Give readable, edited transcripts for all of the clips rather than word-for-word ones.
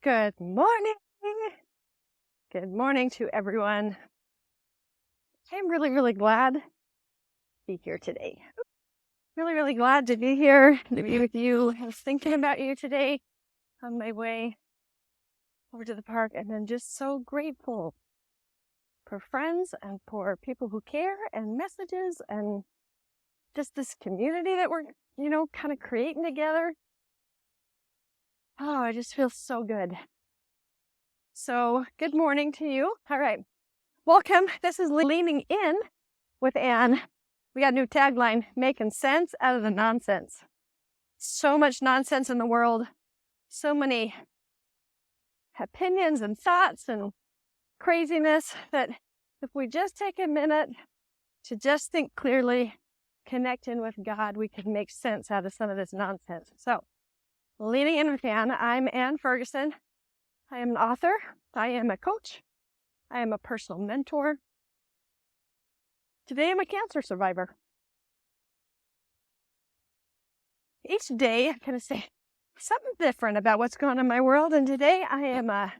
Good morning. Good morning to everyone. I'm really glad to be here today. Really glad to be here, to be with you. I was thinking about you today on my way over to the park, and then just so grateful for friends and for people who care and messages and just this community that we're, kind of creating together. Oh, I just feel so good. So, good morning to you. All right. Welcome. This is Leaning In with Ann. We got a new tagline, making sense out of the nonsense. So much nonsense in the world. So many opinions and thoughts and craziness that if we just take a minute to just think clearly, connect in with God, we can make sense out of some of this nonsense. So, Leaning In with Ann. I'm Ann Ferguson. I am an author. I am a coach. I am a personal mentor. Today I'm a cancer survivor. Each day I kind of say something different about what's going on in my world, and today I am a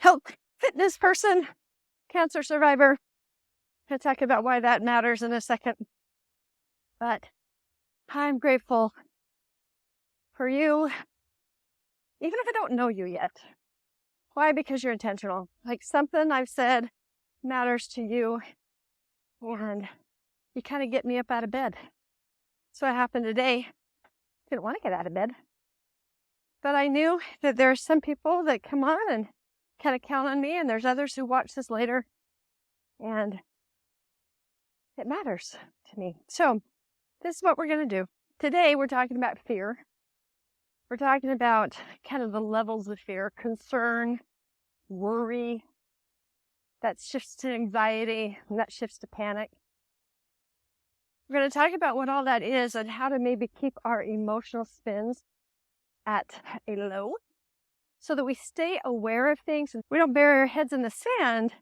health fitness person, cancer survivor. I'll talk about why that matters in a second. But I'm grateful for you, even if I don't know you yet. Why? Because you're intentional. Like something I've said matters to you, and you kind of get me up out of bed. So what happened today, didn't want to get out of bed, but I knew that there are some people that come on and kind of count on me, and there's others who watch this later, and it matters to me. So this is what we're going to do. Today we're talking about fear. We're talking about kind of the levels of fear, concern, worry, that shifts to anxiety, and that shifts to panic. We're going to talk about what all that is and how to maybe keep our emotional spins at a low so that we stay aware of things and we don't bury our heads in the sand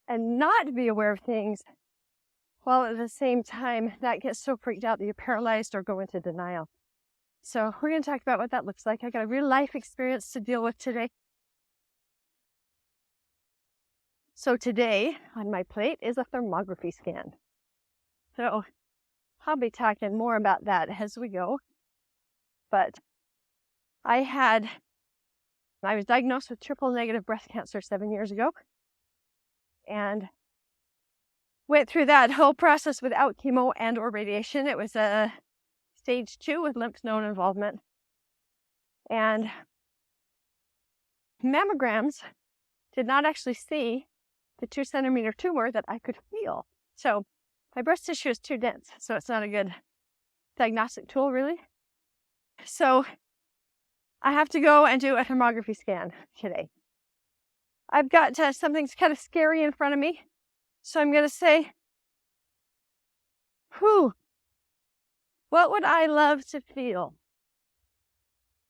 and not be aware of things while at the same time not get so freaked out that you're paralyzed or go into denial. So we're going to talk about what that looks like. I got a real life experience to deal with today. So today on my plate is a thermography scan. So I'll be talking more about that as we go. But I was diagnosed with triple negative breast cancer 7 years ago and went through that whole process without chemo and or radiation. It was a stage 2 with lymph node involvement. And mammograms did not actually see the 2-centimeter tumor that I could feel. So my breast tissue is too dense, so it's not a good diagnostic tool, really. So I have to go and do a thermography scan today. I've got something kind of scary in front of me, so I'm going to say, what would I love to feel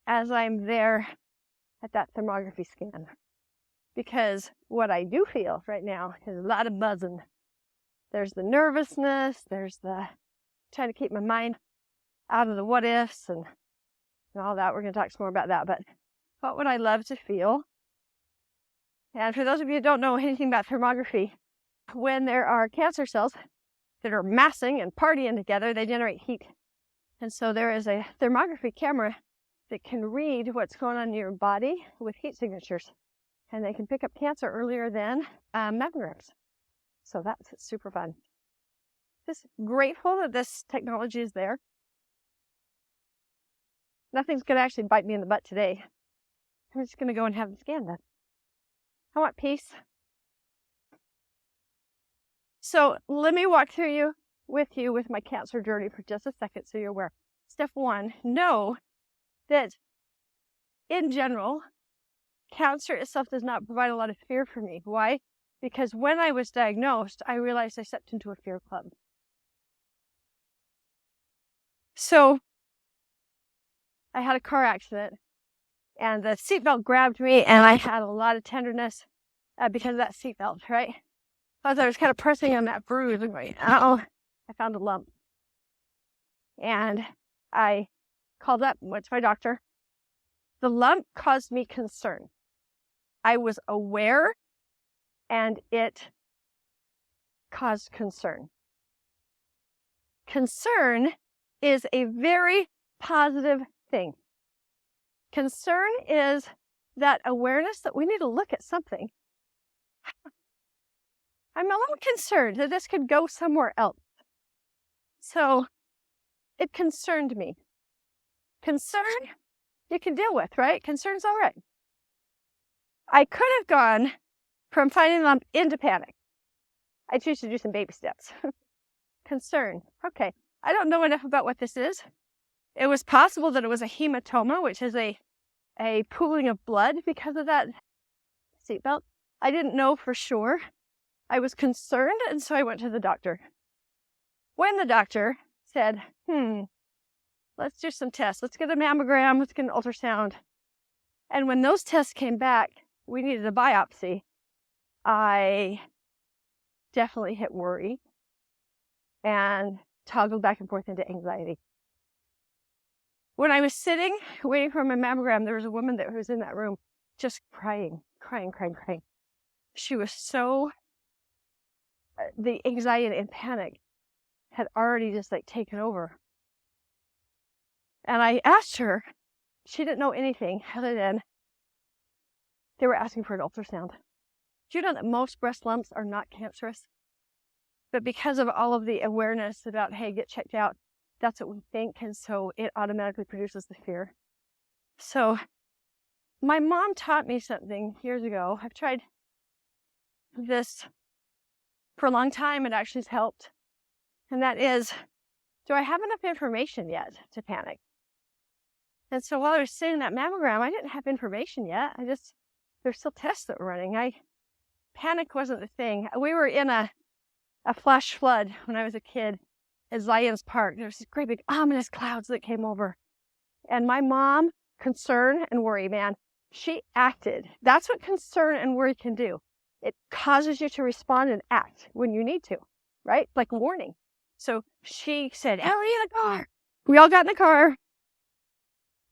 as I'm there at that thermography scan? Because what I do feel right now is a lot of buzzing. There's the nervousness, there's the trying to keep my mind out of the what ifs and all that. We're going to talk some more about that, but what would I love to feel? And for those of you who don't know anything about thermography, when there are cancer cells that are massing and partying together, they generate heat. And so there is a thermography camera that can read what's going on in your body with heat signatures. And they can pick up cancer earlier than mammograms. So that's super fun. Just grateful that this technology is there. Nothing's going to actually bite me in the butt today. I'm just going to go and have the scan done. I want peace. So let me walk through with my cancer journey for just a second so you're aware. Step 1, know that in general, cancer itself does not provide a lot of fear for me. Why? Because when I was diagnosed, I realized I stepped into a fear club. So I had a car accident and the seatbelt grabbed me and I had a lot of tenderness because of that seatbelt, right? As I was kind of pressing on that bruise and going, ow, I found a lump. And I called up and went to my doctor. The lump caused me concern. I was aware, and it caused concern. Concern is a very positive thing. Concern is that awareness that we need to look at something. I'm a little concerned that this could go somewhere else. So it concerned me. Concern, you can deal with, right? Concern's all right. I could have gone from finding the lump into panic. I choose to do some baby steps. Concern, okay. I don't know enough about what this is. It was possible that it was a hematoma, which is a pooling of blood because of that seatbelt. I didn't know for sure. I was concerned, and so I went to the doctor. When the doctor said, let's do some tests. Let's get a mammogram. Let's get an ultrasound. And when those tests came back, we needed a biopsy. I definitely hit worry and toggled back and forth into anxiety. When I was sitting, waiting for my mammogram, there was a woman that was in that room just crying. She was so, the anxiety and panic had already just taken over. And I asked her, she didn't know anything other than they were asking for an ultrasound. Do you know that most breast lumps are not cancerous? But because of all of the awareness about, hey, get checked out, that's what we think, and so it automatically produces the fear. So my mom taught me something years ago. I've tried this for a long time. It actually has helped. And that is, do I have enough information yet to panic? And so while I was sitting in that mammogram, I didn't have information yet. There's still tests that were running. Panic wasn't the thing. We were in a flash flood when I was a kid at Zions Park. There was these great big ominous clouds that came over. And my mom, concern and worry, man, she acted. That's what concern and worry can do. It causes you to respond and act when you need to, right? Like warning. So she said, Ellie, in the car. We all got in the car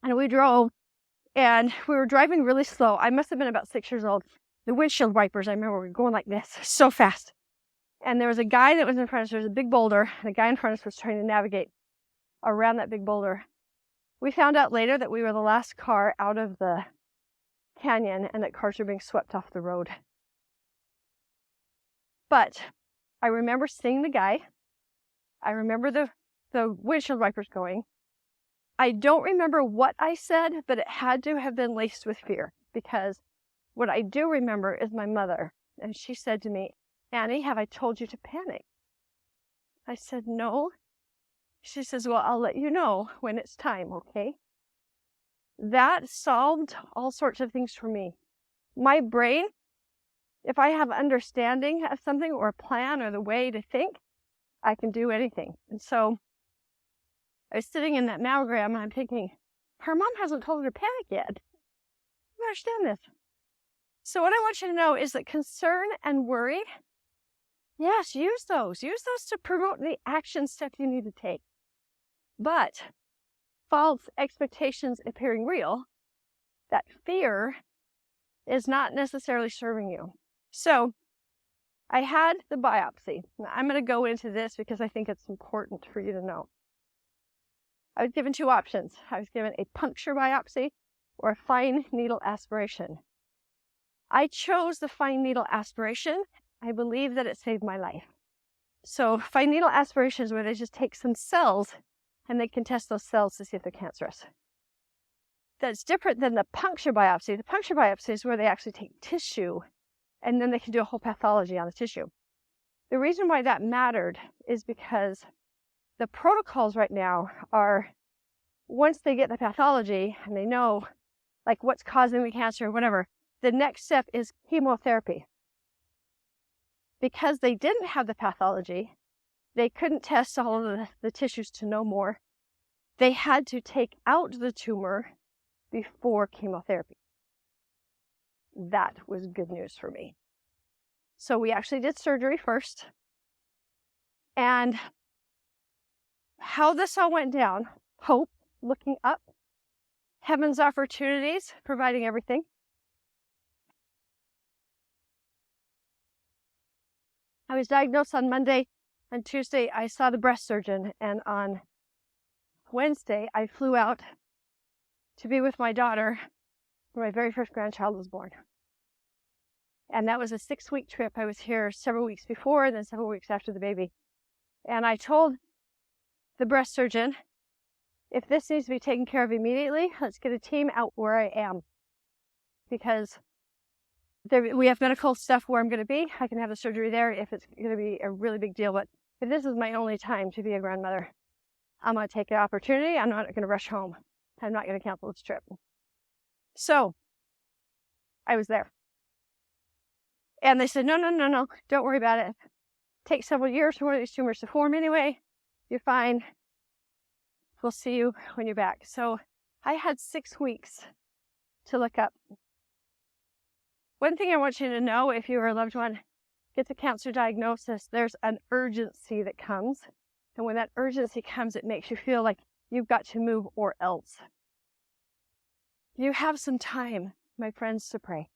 and we drove, and we were driving really slow. I must have been about 6 years old. The windshield wipers, I remember, were going like this so fast. And there was a guy that was in front of us. There was a big boulder, and a guy in front of us was trying to navigate around that big boulder. We found out later that we were the last car out of the canyon and that cars were being swept off the road. But I remember seeing the guy. I remember the windshield wipers going. I don't remember what I said, but it had to have been laced with fear, because what I do remember is my mother, and she said to me, Annie, have I told you to panic? I said, no. She says, well, I'll let you know when it's time, okay? That solved all sorts of things for me. My brain, if I have understanding of something or a plan or the way to think, I can do anything. And so I was sitting in that mammogram and I'm thinking, her mom hasn't told her to panic yet. I don't understand this. So what I want you to know is that concern and worry, yes, use those. Use those to promote the action step you need to take. But false expectations appearing real, that fear is not necessarily serving you. So I had the biopsy. Now, I'm going to go into this because I think it's important for you to know. I was given two options. I was given a puncture biopsy or a fine needle aspiration. I chose the fine needle aspiration. I believe that it saved my life. So fine needle aspiration is where they just take some cells and they can test those cells to see if they're cancerous. That's different than the puncture biopsy. The puncture biopsy is where they actually take tissue and then they can do a whole pathology on the tissue. The reason why that mattered is because the protocols right now are, once they get the pathology and they know like what's causing the cancer or whatever, the next step is chemotherapy. Because they didn't have the pathology, they couldn't test all of the tissues to know more. They had to take out the tumor before chemotherapy. That was good news for me. So we actually did surgery first. And how this all went down, Hope, looking up, heaven's opportunities, providing everything. I was diagnosed on Monday. On Tuesday, I saw the breast surgeon, and on Wednesday, I flew out to be with my daughter when my very first grandchild was born. And that was a 6-week trip. I was here several weeks before and then several weeks after the baby. And I told the breast surgeon, if this needs to be taken care of immediately, let's get a team out where I am. Because we have medical stuff where I'm going to be. I can have the surgery there if it's going to be a really big deal. But if this is my only time to be a grandmother, I'm going to take the opportunity. I'm not going to rush home. I'm not going to cancel this trip. So I was there. And they said, no, don't worry about it. It takes several years for one of these tumors to form anyway. You're fine. We'll see you when you're back. So I had 6 weeks to look up. One thing I want you to know, if you or a loved one gets a cancer diagnosis, there's an urgency that comes. And when that urgency comes, it makes you feel like you've got to move or else. You have some time, my friends, to pray.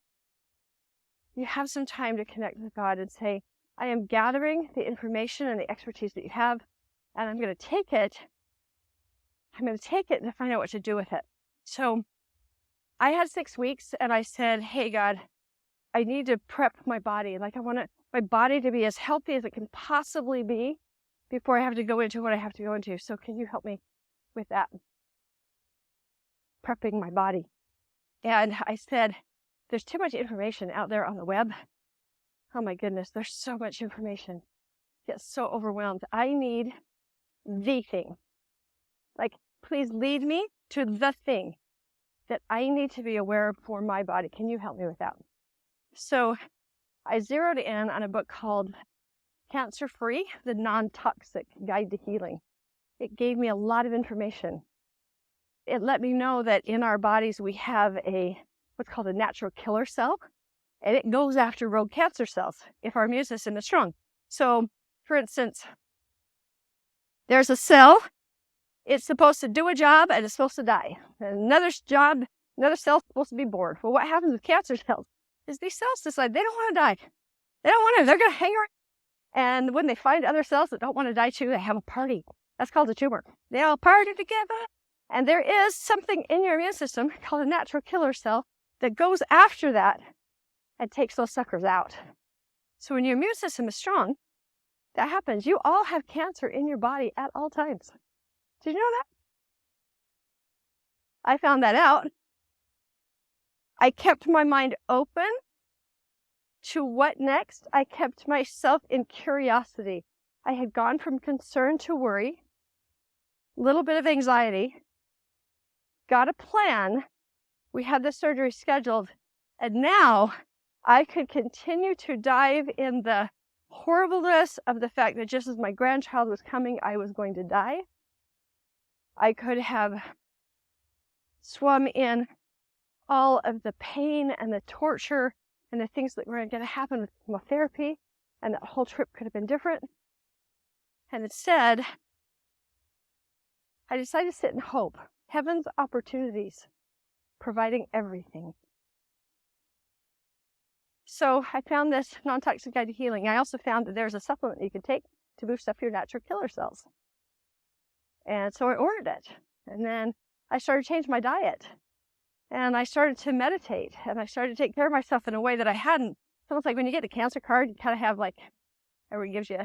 You have some time to connect with God and say, I am gathering the information and the expertise that you have, and I'm going to take it. I'm going to take it and find out what to do with it. So I had 6 weeks, and I said, hey, God, I need to prep my body. Like, I want my body to be as healthy as it can possibly be before I have to go into what I have to go into. So can you help me with that? Prepping my body. And I said, there's too much information out there on the web. Oh my goodness, there's so much information. I get so overwhelmed. I need the thing. Like, please lead me to the thing that I need to be aware of for my body. Can you help me with that? So I zeroed in on a book called Cancer Free, the Non-Toxic Guide to Healing. It gave me a lot of information. It let me know that in our bodies we have what's called a natural killer cell, and it goes after rogue cancer cells if our immune system is strong. So, for instance, there's a cell, it's supposed to do a job and it's supposed to die. Another cell's supposed to be born. Well, what happens with cancer cells is these cells decide they don't want to die. They don't want to, they're going to hang around. And when they find other cells that don't want to die too, they have a party. That's called a tumor. They all party together. And there is something in your immune system called a natural killer cell that goes after that and takes those suckers out. So when your immune system is strong, that happens. You all have cancer in your body at all times. Did you know that? I found that out. I kept my mind open to what next. I kept myself in curiosity. I had gone from concern to worry, a little bit of anxiety, got a plan. We had the surgery scheduled, and now I could continue to dive in the horribleness of the fact that just as my grandchild was coming, I was going to die. I could have swum in all of the pain and the torture and the things that were going to happen with chemotherapy, and that whole trip could have been different. And instead, I decided to sit in hope. Heaven's opportunities, providing everything. So I found this non-toxic guide to healing. I also found that there's a supplement you can take to boost up your natural killer cells. And so I ordered it. And then I started to change my diet. And I started to meditate. And I started to take care of myself in a way that I hadn't. It's almost like when you get a cancer card, you kind of have like, everyone gives you,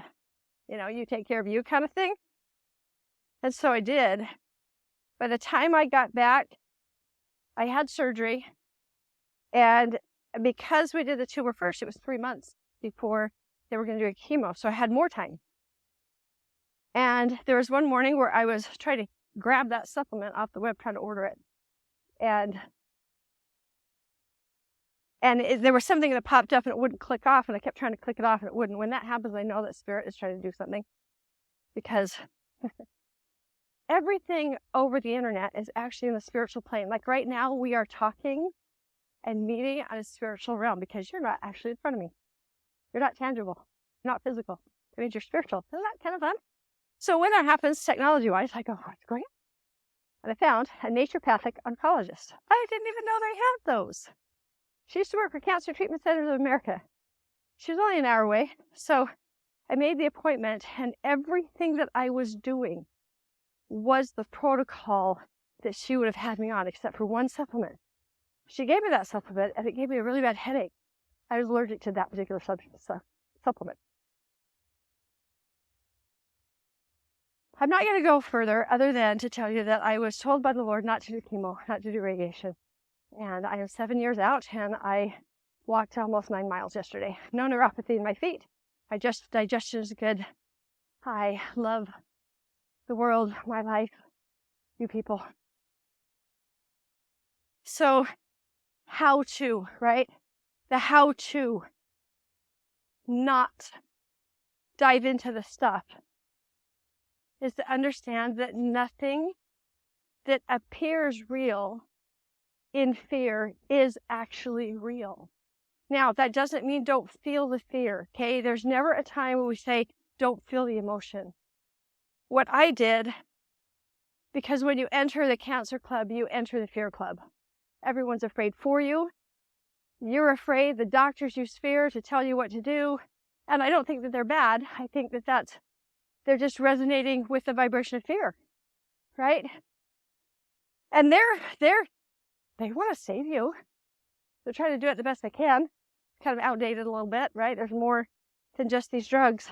you take care of you kind of thing. And so I did. By the time I got back, I had surgery. And because we did the tumor first, it was 3 months before they were going to do a chemo. So I had more time. And there was one morning where I was trying to grab that supplement off the web, trying to order it. And there was something that popped up and it wouldn't click off, and I kept trying to click it off and it wouldn't. When that happens, I know that Spirit is trying to do something, because everything over the internet is actually in the spiritual plane. Like right now, we are talking and meeting on a spiritual realm because you're not actually in front of me. You're not tangible. You're not physical. It means you're spiritual. Isn't that kind of fun? So when that happens, technology-wise, I go, oh, it's great. And I found a naturopathic oncologist. I didn't even know they had those. She used to work for Cancer Treatment Centers of America. She was only an hour away. So I made the appointment, and everything that I was doing was the protocol that she would have had me on, except for one supplement. She gave me that supplement, and it gave me a really bad headache. I was allergic to that particular supplement. I'm not going to go further other than to tell you that I was told by the Lord not to do chemo, not to do radiation. And I am 7 years out, and I walked almost 9 miles yesterday. No neuropathy in my feet. My digestion is good. I love the world, my life, you people. So, how to, right? The how to not dive into the stuff is to understand that nothing that appears real in fear is actually real. Now, that doesn't mean don't feel the fear, okay? There's never a time when we say, don't feel the emotion. What I did, because when you enter the cancer club, you enter the fear club. Everyone's afraid for you. You're afraid. The doctors use fear to tell you what to do. And I don't think that they're bad. I think that they're just resonating with the vibration of fear, right? And they want to save you. They're trying to do it the best they can. Kind of outdated a little bit, right? There's more than just these drugs.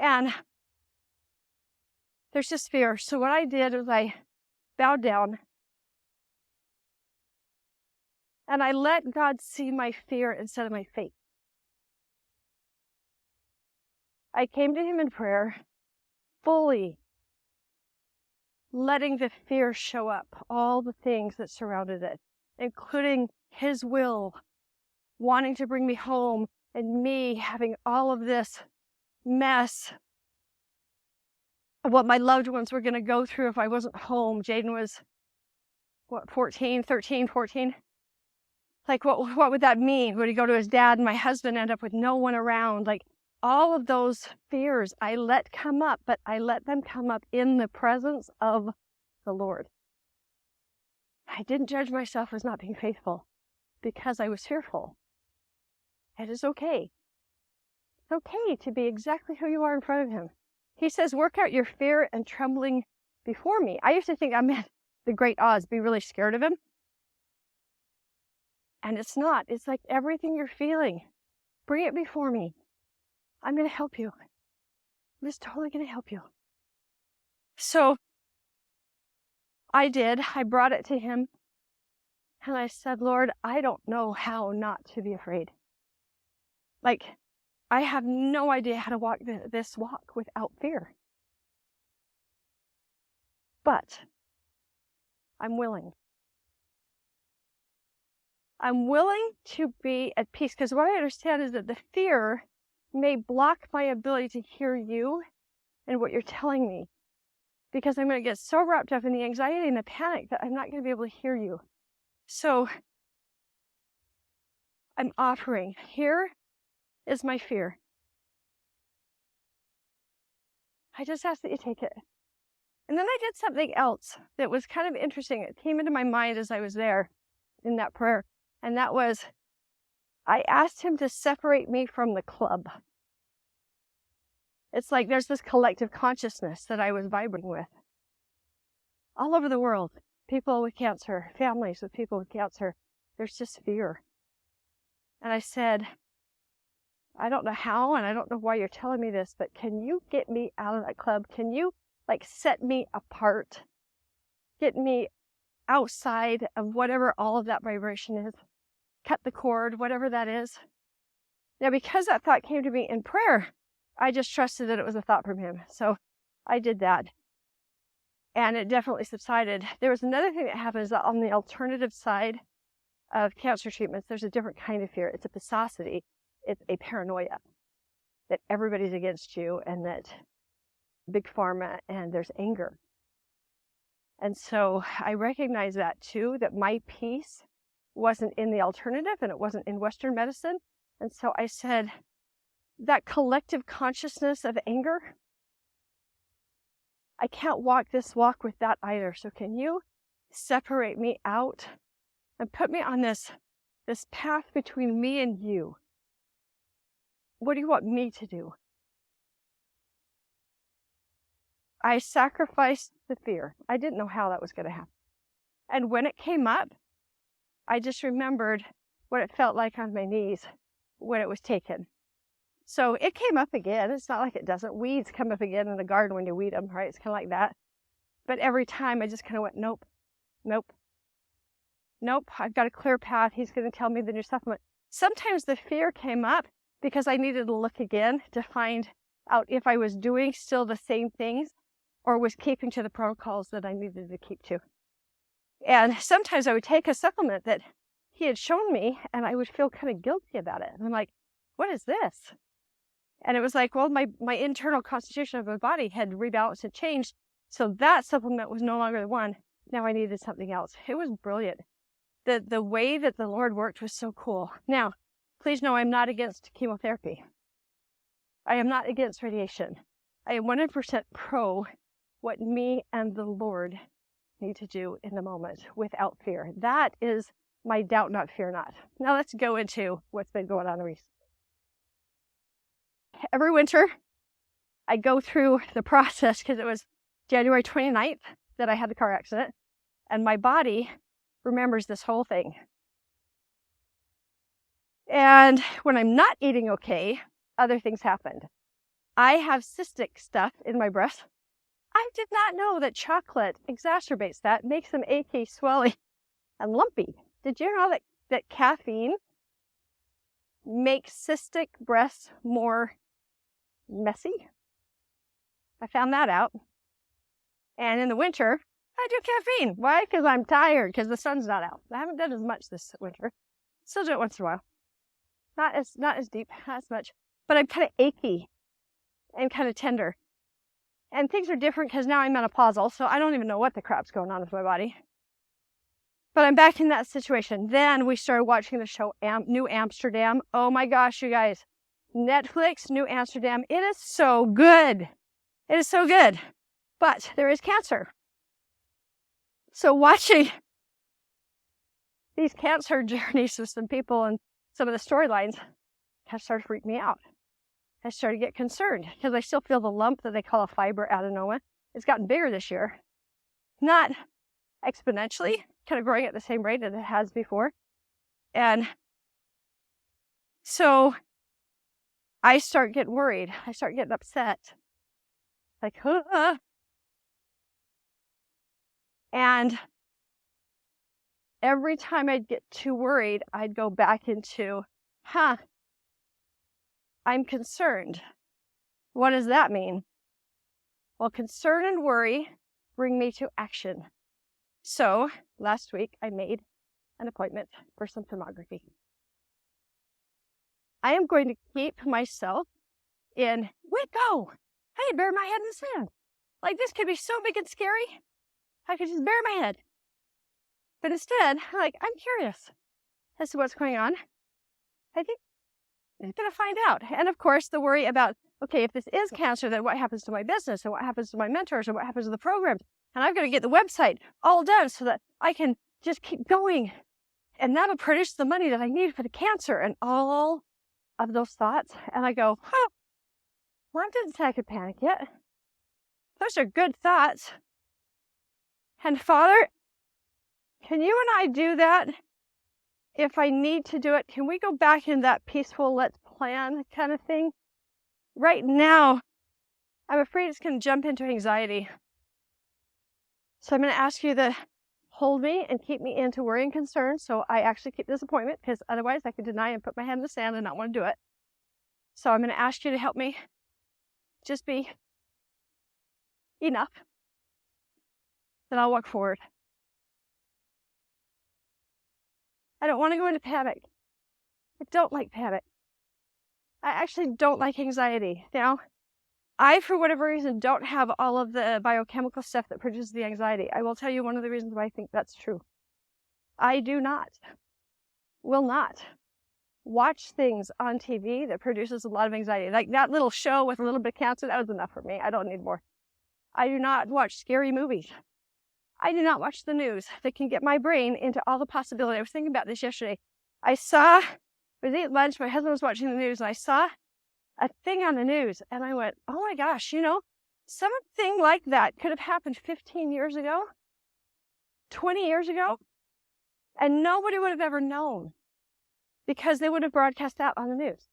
And there's just fear. So what I did was I bowed down and I let God see my fear instead of my faith. I came to him in prayer, fully letting the fear show up, all the things that surrounded it, including his will, wanting to bring me home, and me having all of this mess of what my loved ones were going to go through if I wasn't home. Jaden was, 13, 14? Like, what would that mean? Would he go to his dad and my husband end up with no one around? Like, all of those fears I let come up, but I let them come up in the presence of the Lord. I didn't judge myself as not being faithful because I was fearful. It is okay. It's okay to be exactly who you are in front of him. He says, work out your fear and trembling before me. I used to think I meant the great Oz, be really scared of him. And it's not. It's like everything you're feeling, bring it before me. I'm going to help you. I'm just totally going to help you. So I did. I brought it to him. And I said, Lord, I don't know how not to be afraid. Like, I have no idea how to walk this walk without fear. But I'm willing. I'm willing to be at peace, because what I understand is that the fear may block my ability to hear you and what you're telling me, because I'm going to get so wrapped up in the anxiety and the panic that I'm not going to be able to hear you. So I'm offering, here is my fear. I just ask that you take it. And then I did something else that was kind of interesting. It came into my mind as I was there in that prayer. And that was, I asked him to separate me from the club. It's like there's this collective consciousness that I was vibrating with. All over the world, people with cancer, families with people with cancer, there's just fear. And I said, I don't know how, and I don't know why you're telling me this, but can you get me out of that club? Can you, set me apart? Get me outside of whatever all of that vibration is. Cut the cord, whatever that is. Now, because that thought came to me in prayer, I just trusted that it was a thought from him. So I did that. And it definitely subsided. There was another thing that happens on the alternative side of cancer treatments. There's a different kind of fear. It's a pseudocyte. It's a paranoia that everybody's against you and that big pharma, and there's anger. And so I recognize that too, that my peace wasn't in the alternative and it wasn't in Western medicine. And so I said, that collective consciousness of anger, I can't walk this walk with that either. So can you separate me out and put me on this path between me and you? What do you want me to do? I sacrificed the fear. I didn't know how that was going to happen. And when it came up, I just remembered what it felt like on my knees when it was taken. So it came up again. It's not like it doesn't. Weeds come up again in the garden when you weed them, right? It's kind of like that. But every time I just kind of went, nope, nope, nope. I've got a clear path. He's going to tell me the new supplement. Sometimes the fear came up because I needed to look again to find out if I was doing still the same things or was keeping to the protocols that I needed to keep to. And sometimes I would take a supplement that he had shown me and I would feel kind of guilty about it. And I'm like, what is this? And it was like, well, my internal constitution of my body had rebalanced and changed. So that supplement was no longer the one. Now I needed something else. It was brilliant. The way that the Lord worked was so cool. Now, please know I'm not against chemotherapy. I am not against radiation. I am 100% pro what me and the Lord need to do in the moment without fear. That is my doubt, not fear not. Now let's go into what's been going on recently. Every winter, I go through the process because it was January 29th that I had the car accident, and my body remembers this whole thing. And when I'm not eating okay, other things happened. I have cystic stuff in my breast. I did not know that chocolate exacerbates that, makes them achy, swelly, and lumpy. Did you know that caffeine makes cystic breasts more messy? I found that out. And in the winter, I do caffeine. Why? Because I'm tired, because the sun's not out. I haven't done as much this winter. Still do it once in a while. Not as deep, not as much. But I'm kind of achy and kind of tender. And things are different because now I'm menopausal, so I don't even know what the crap's going on with my body. But I'm back in that situation. Then we started watching the show New Amsterdam. Oh my gosh, you guys. Netflix, New Amsterdam. It is so good. It is so good. But there is cancer. So watching these cancer journeys with some people and some of the storylines kind of started to freak me out. I started to get concerned because I still feel the lump that they call a fibroadenoma. It's gotten bigger this year. Not exponentially, kind of growing at the same rate as it has before. And so I start getting worried. I start getting upset. Like, And every time I'd get too worried, I'd go back into, I'm concerned. What does that mean? Well, concern and worry bring me to action. So last week, I made an appointment for some thermography. I am going to keep myself in, go. I could bury my head in the sand. Like, this could be so big and scary. I could just bury my head. But instead, I'm curious as to what's going on. I think I'm going to find out. And of course, the worry about, okay, if this is cancer, then what happens to my business and what happens to my mentors and what happens to the programs? And I've got to get the website all done so that I can just keep going. And that'll produce the money that I need for the cancer and all of those thoughts. And I go, well, I didn't say I could panic yet. Those are good thoughts. And Father, can you and I do that? If I need to do it, can we go back in that peaceful, let's plan kind of thing? Right now, I'm afraid it's going to jump into anxiety. So I'm going to ask you to hold me and keep me into worry and concern so I actually keep this appointment, because otherwise I could deny and put my head in the sand and not want to do it. So I'm going to ask you to help me just be enough. Then I'll walk forward. I don't want to go into panic. I don't like panic. I actually don't like anxiety. Now, I, for whatever reason, don't have all of the biochemical stuff that produces the anxiety. I will tell you one of the reasons why I think that's true. I will not watch things on TV that produces a lot of anxiety. Like that little show with a little bit of cancer, that was enough for me. I don't need more. I do not watch scary movies. I do not watch the news that can get my brain into all the possibility. I was thinking about this yesterday. I was eating lunch, my husband was watching the news, and I saw a thing on the news, and I went, oh my gosh, something like that could have happened 15 years ago, 20 years ago, and nobody would have ever known because they would have broadcast that on the news,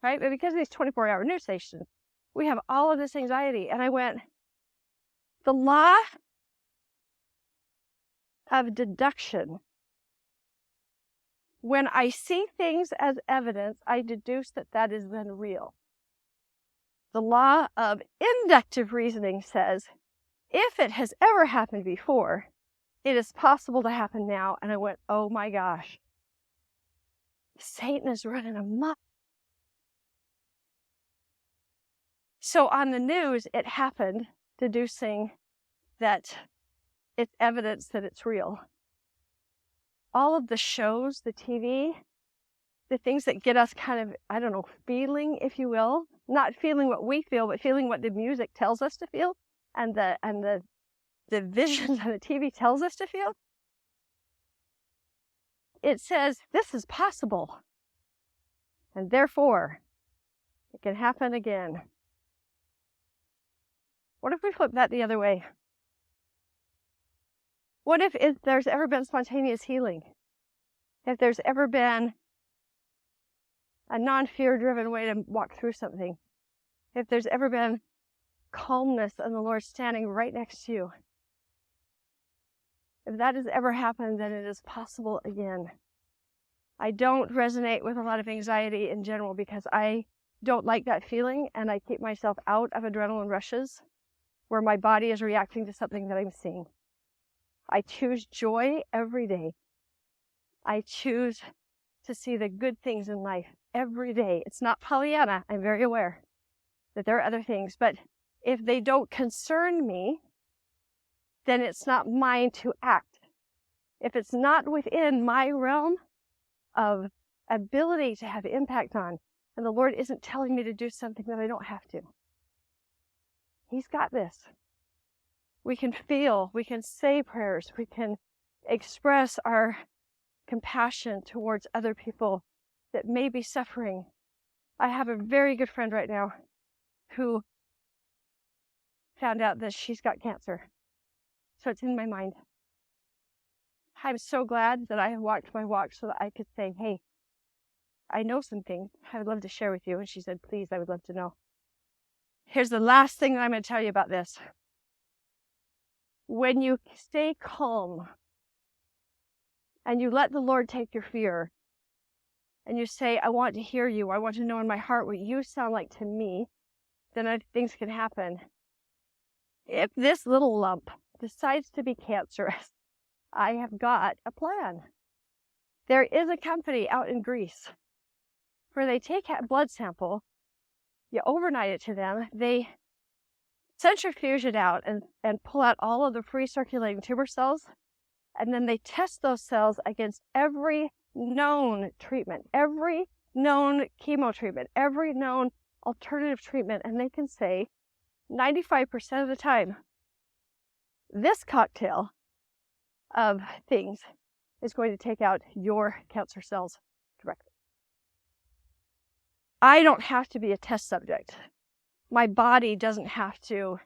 right? But because of these 24-hour news stations, we have all of this anxiety. And I went, the law of deduction. When I see things as evidence, I deduce that that is then real. The law of inductive reasoning says, if it has ever happened before, it is possible to happen now. And I went, oh my gosh, Satan is running amok. So on the news, it happened, deducing that it's evidence that it's real. All of the shows, the TV, the things that get us kind of, feeling, if you will, not feeling what we feel, but feeling what the music tells us to feel, and the visions on the TV tells us to feel. It says this is possible, and therefore it can happen again. What if we flip that the other way? What if there's ever been spontaneous healing? If there's ever been a non-fear driven way to walk through something? If there's ever been calmness and the Lord standing right next to you? If that has ever happened, then it is possible again. I don't resonate with a lot of anxiety in general because I don't like that feeling, and I keep myself out of adrenaline rushes where my body is reacting to something that I'm seeing. I choose joy every day. I choose to see the good things in life every day. It's not Pollyanna. I'm very aware that there are other things, but if they don't concern me, then it's not mine to act. If it's not within my realm of ability to have impact on, and the Lord isn't telling me to do something that I don't have to, He's got this. We can feel, we can say prayers, we can express our compassion towards other people that may be suffering. I have a very good friend right now who found out that she's got cancer. So it's in my mind. I'm so glad that I have walked my walk so that I could say, hey, I know some things I would love to share with you. And she said, please, I would love to know. Here's the last thing that I'm going to tell you about this. When you stay calm and you let the Lord take your fear and you say, I want to hear you, I want to know in my heart what you sound like to me, then things can happen. If this little lump decides to be cancerous, I have got a plan. There is a company out in Greece where they take a blood sample, you overnight it to them, they centrifuge it out and pull out all of the free circulating tumor cells, and then they test those cells against every known treatment, every known chemo treatment, every known alternative treatment, and they can say 95% of the time, this cocktail of things is going to take out your cancer cells directly. I don't have to be a test subject. My body doesn't have to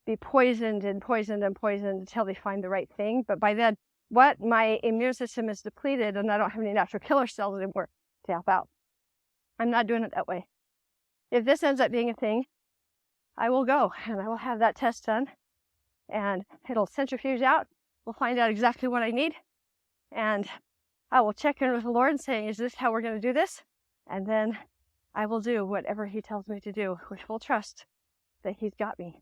be poisoned until they find the right thing. But by then, my immune system is depleted and I don't have any natural killer cells anymore to help out. I'm not doing it that way. If this ends up being a thing, I will go and I will have that test done and it'll centrifuge out. We'll find out exactly what I need. And I will check in with the Lord and say, is this how we're going to do this? And then I will do whatever He tells me to do with full trust that He's got me.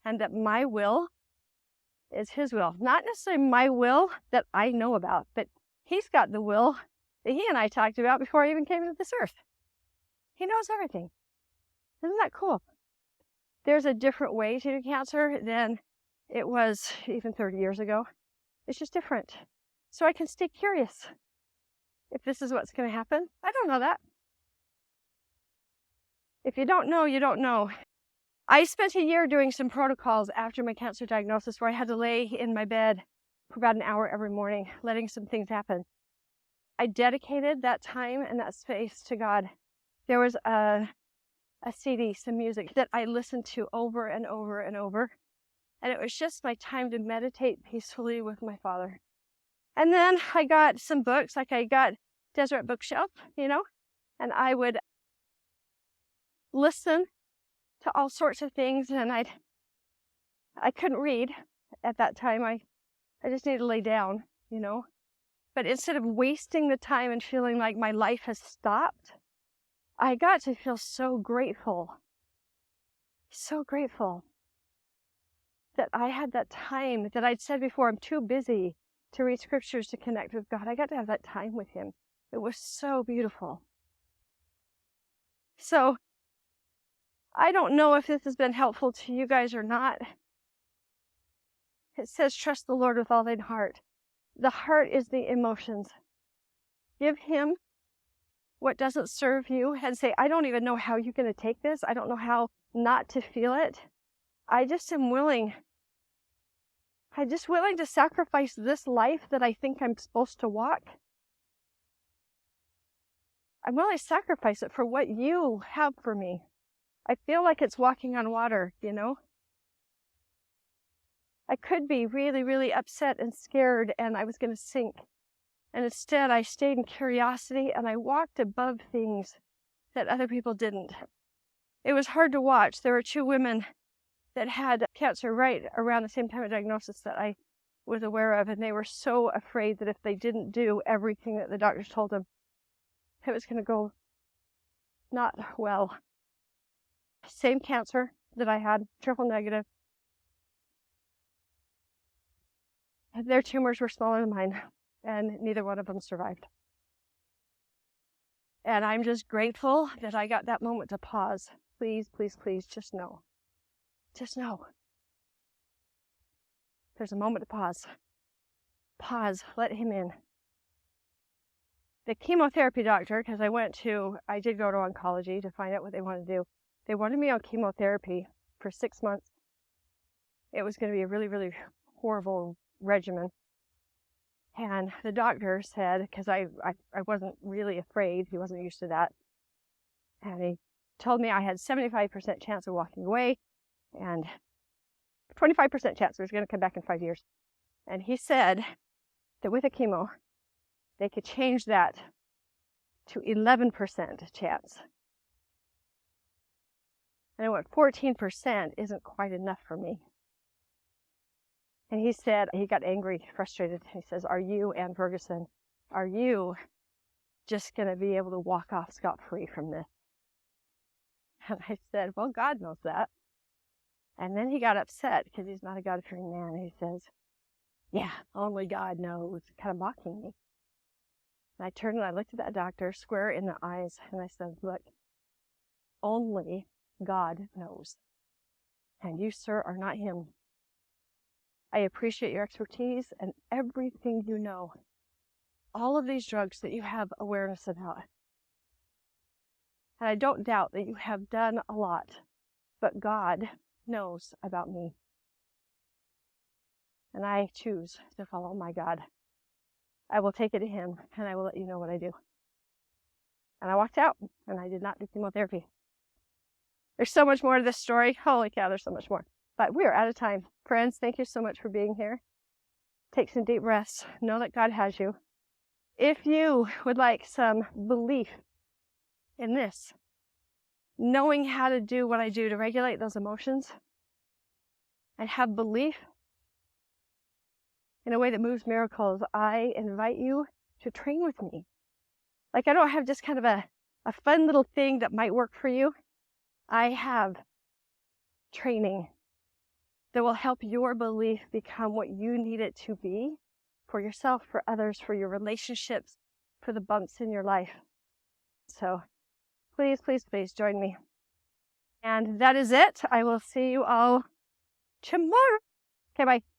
And that my will is His will. Not necessarily my will that I know about, but He's got the will that He and I talked about before I even came into this earth. He knows everything. Isn't that cool? There's a different way to do cancer than it was even 30 years ago. It's just different. So I can stay curious. If this is what's going to happen, I don't know that. If you don't know, you don't know. I spent a year doing some protocols after my cancer diagnosis where I had to lay in my bed for about an hour every morning, letting some things happen. I dedicated that time and that space to God. There was a CD, some music that I listened to over and over and over. And it was just my time to meditate peacefully with my Father. And then I got some books, like I got Deseret Bookshelf, and I would listen to all sorts of things, and I couldn't read at that time. I just needed to lay down, But instead of wasting the time and feeling like my life has stopped, I got to feel so grateful that I had that time that I'd said before, I'm too busy to read scriptures to connect with God. I got to have that time with him. It was so beautiful. So I don't know if this has been helpful to you guys or not. It says, trust the Lord with all thine heart. The heart is the emotions. Give him what doesn't serve you and say, I don't even know how you're going to take this. I don't know how not to feel it. I just am willing. I'm just willing to sacrifice this life that I think I'm supposed to walk. I'm willing to sacrifice it for what you have for me. I feel like it's walking on water, I could be really, really upset and scared and I was going to sink. And instead, I stayed in curiosity and I walked above things that other people didn't. It was hard to watch. There were two women that had cancer right around the same time of diagnosis that I was aware of, and they were so afraid that if they didn't do everything that the doctors told them, it was going to go not well. Same cancer that I had, triple negative. Their tumors were smaller than mine, and neither one of them survived. And I'm just grateful that I got that moment to pause. Please, please, please, just know. Just know. There's a moment to pause. Pause, let him in. The chemotherapy doctor, because I did go to oncology to find out what they wanted to do. They wanted me on chemotherapy for 6 months. It was going to be a really, really horrible regimen. And the doctor said, because I wasn't really afraid, he wasn't used to that. And he told me I had 75% chance of walking away and 25% chance I was going to come back in 5 years. And he said that with a chemo, they could change that to 11% chance. And I went, 14% isn't quite enough for me. And he said, he got angry, frustrated. He says, are you, Ann Ferguson, are you just going to be able to walk off scot-free from this? And I said, well, God knows that. And then he got upset because he's not a God-fearing man. He says, yeah, only God knows, kind of mocking me. And I turned and I looked at that doctor square in the eyes and I said, look, only God knows. And you, sir, are not him. I appreciate your expertise and everything you know. All of these drugs that you have awareness about. And I don't doubt that you have done a lot, but God knows about me. And I choose to follow my God. I will take it to him and I will let you know what I do. And I walked out and I did not do chemotherapy. There's so much more to this story. Holy cow, there's so much more. But we are out of time. Friends, thank you so much for being here. Take some deep breaths. Know that God has you. If you would like some belief in this, knowing how to do what I do to regulate those emotions and have belief in a way that moves miracles, I invite you to train with me. Like, I don't have just kind of a fun little thing that might work for you. I have training that will help your belief become what you need it to be for yourself, for others, for your relationships, for the bumps in your life. So please, please, please join me. And that is it. I will see you all tomorrow. Okay, bye.